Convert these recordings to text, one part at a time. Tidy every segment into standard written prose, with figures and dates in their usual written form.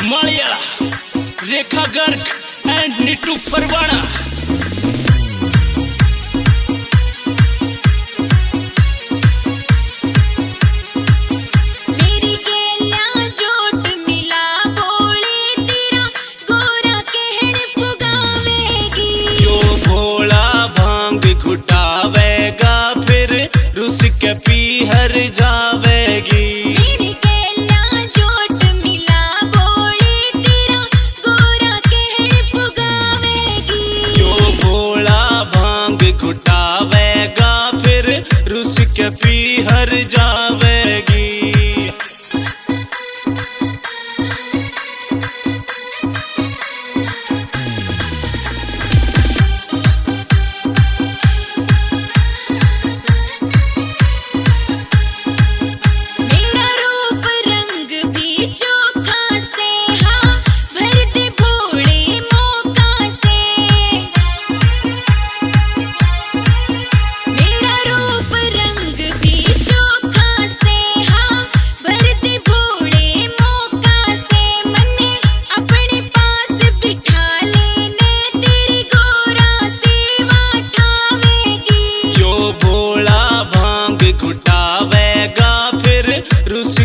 मालियाला, रेखा Garg and Neetu फरवाना। पीहर जावेगी मेरी केला जोट मिला बोली तेरा गोरा कहण पुगावेगी। जो भोला भांग घुटावेगा फिर रुस के पीहर जावेगी।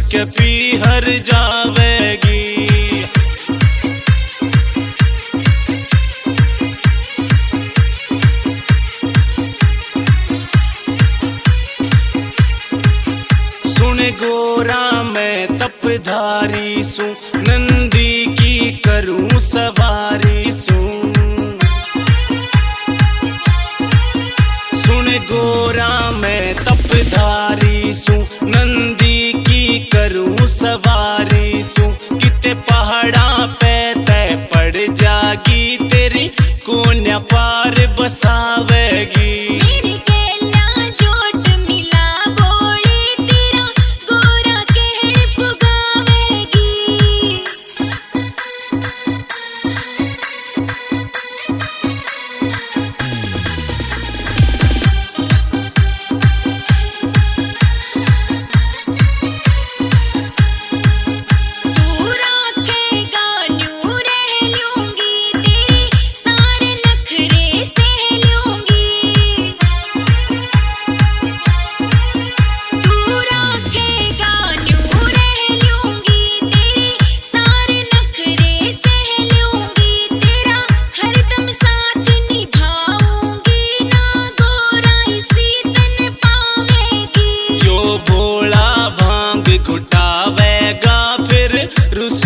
के पीहर जावेगी। सुन गोरा मैं तपधारी सू, नंदी की करूं सवारी सू। सुन गोरा मैं तपधारी सू, नंदी करूं सवारी सू। किते पहाड़ा पे तय पड़ जागी, तेरी कोन्या पार बसावेगी। मेरी केला जोट मिला बोली तेरा गोरा कहण पुगावेगी।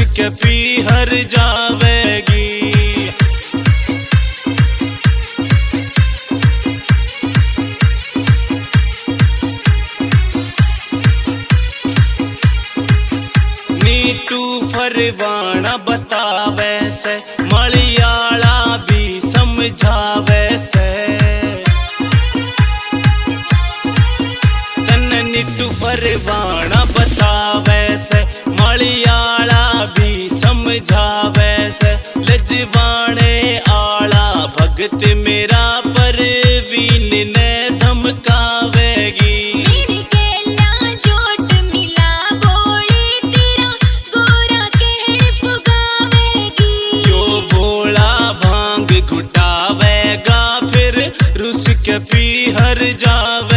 के पीहर जावेगी। नीटू फरवाना बतावे से, मलयाला भी समझावे से। तन नीटू फरवाना बतावे से, मलयाला भी समझावे से। लजवाने आला भगत मेरा परवीन ने धमकावेगी। मेरी केला जोट मिला बोली तेरा गोरा कहण पुगावेगी। जो भोला भांग घुटावेगा फिर रुस के पीहर जावे।